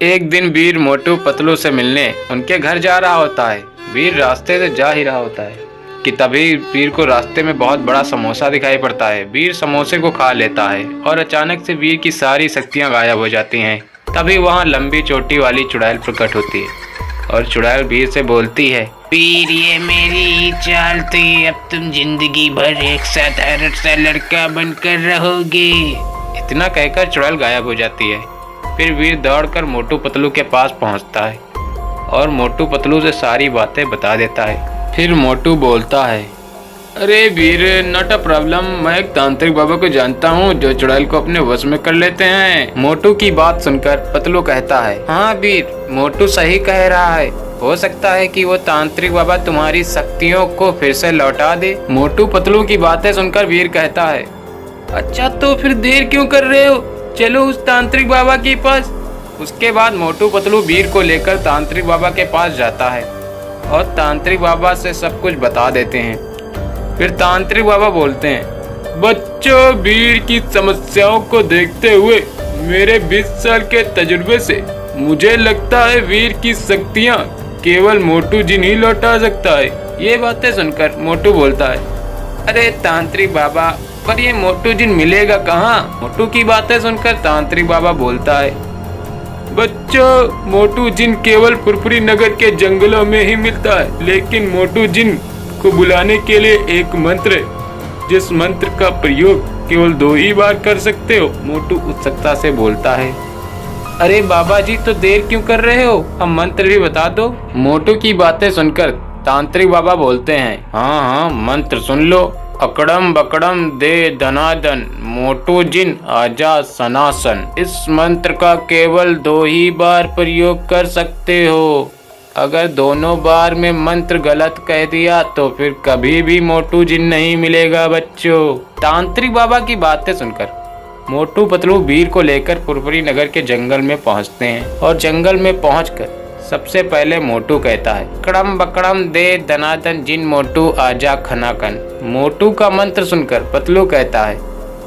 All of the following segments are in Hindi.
एक दिन वीर मोटू पतलू से मिलने उनके घर जा रहा होता है। वीर रास्ते से जा ही रहा होता है कि तभी वीर को रास्ते में बहुत बड़ा समोसा दिखाई पड़ता है। वीर समोसे को खा लेता है और अचानक से वीर की सारी शक्तियां गायब हो जाती हैं। तभी वहां लंबी चोटी वाली चुड़ैल प्रकट होती है और चुड़ैल वीर से बोलती है, वीर ये मेरी चाल थी, अब तुम जिंदगी भर एक साधारण सा लड़का बनकर रहोगे। इतना कहकर चुड़ैल गायब हो जाती है। फिर वीर दौड़कर मोटू पतलू के पास पहुंचता है और मोटू पतलू से सारी बातें बता देता है। फिर मोटू बोलता है, अरे वीर, नॉट अ प्रॉब्लम, मैं एक तांत्रिक बाबा को जानता हूँ जो चुड़ैल को अपने वश में कर लेते हैं। मोटू की बात सुनकर पतलू कहता है, हाँ वीर, मोटू सही कह रहा है, हो सकता है कि वो तांत्रिक बाबा तुम्हारी शक्तियों को फिर से लौटा दे। मोटू पतलू की बातें सुनकर वीर कहता है, अच्छा तो फिर देर क्यों कर रहे हो, चलो उस तांत्रिक बाबा के पास। उसके बाद मोटू पतलू वीर को लेकर तांत्रिक बाबा के पास जाता है और तांत्रिक बाबा से सब कुछ बता देते हैं। फिर तांत्रिक बाबा बोलते हैं, बच्चों, वीर की समस्याओं को देखते हुए मेरे 20 साल के तजुर्बे से मुझे लगता है वीर की शक्तियाँ केवल मोटू जिन ही लौटा सकता है। ये बातें सुनकर मोटू बोलता है, अरे तांत्रिक बाबा, पर ये मोटू जिन मिलेगा कहाँ? मोटू की बातें सुनकर तांत्रिक बाबा बोलता है, बच्चों, मोटू जिन केवल फुरफुरी नगर के जंगलों में ही मिलता है, लेकिन मोटू जिन को बुलाने के लिए एक मंत्र है, जिस मंत्र का प्रयोग केवल 2 ही बार कर सकते हो। मोटू उत्सुकता से बोलता है, अरे बाबा जी, तो देर क्यों कर रहे हो, हम मंत्र भी बता दो। मोटू की बातें सुनकर तांत्रिक बाबा बोलते हैं, हाँ हाँ, मंत्र सुन लो। अकड़म बकड़म दे धनादन, मोटू जिन आजा सनासन। इस मंत्र का केवल 2 ही बार प्रयोग कर सकते हो। अगर दोनों बार में मंत्र गलत कह दिया तो फिर कभी भी मोटू जिन नहीं मिलेगा बच्चों। तांत्रिक बाबा की बातें सुनकर मोटू पतलू वीर को लेकर फुरफुरी नगर के जंगल में पहुंचते हैं और जंगल में पहुंचकर सबसे पहले मोटू कहता है, कड़म बकड़म दे दनादन जिन मोटू आजा खनाकन। मोटू का मंत्र सुनकर पतलू कहता है,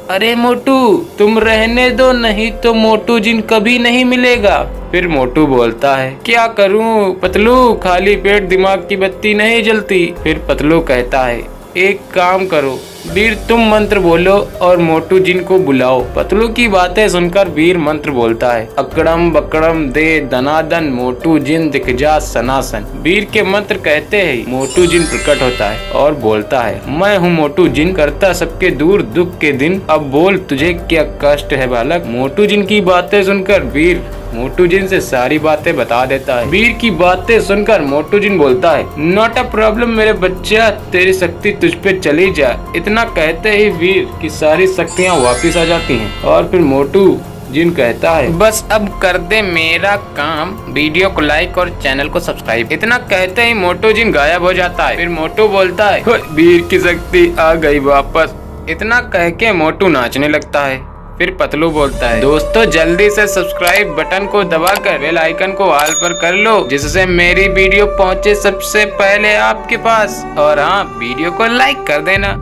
अरे मोटू, तुम रहने दो, नहीं तो मोटू जिन कभी नहीं मिलेगा। फिर मोटू बोलता है, क्या करूं पतलू, खाली पेट दिमाग की बत्ती नहीं जलती। फिर पतलू कहता है, एक काम करो वीर, तुम मंत्र बोलो और मोटू जिन को बुलाओ। पतलू की बातें सुनकर वीर मंत्र बोलता है, अकड़म बकड़म दे दनादन मोटू जिन दिख जा सनासन। वीर के मंत्र कहते ही मोटू जिन प्रकट होता है और बोलता है, मैं हूँ मोटू जिन, करता सबके दूर दुख के दिन, अब बोल तुझे क्या कष्ट है बालक। मोटू जिन की बातें सुनकर वीर मोटू जिन से सारी बातें बता देता है। वीर की बातें सुनकर मोटू जिन बोलता है, नॉट अ प्रॉब्लम मेरे बच्चा, तेरी शक्ति तुझ पे चली जाए। इतना कहते ही वीर की सारी शक्तियाँ वापिस आ जाती हैं और फिर मोटू जिन कहता है, बस अब कर दे मेरा काम, वीडियो को लाइक और चैनल को सब्सक्राइब। इतना कहते ही मोटू जिन गायब हो जाता है। फिर मोटू बोलता है, वीर की शक्ति आ गई वापस। इतना कह के मोटू नाचने लगता है। फिर पतलू बोलता है, दोस्तों जल्दी से सब्सक्राइब बटन को दबाकर बेल आइकन को ऑल पर कर लो, जिससे मेरी वीडियो पहुंचे सबसे पहले आपके पास। और हाँ, वीडियो को लाइक कर देना।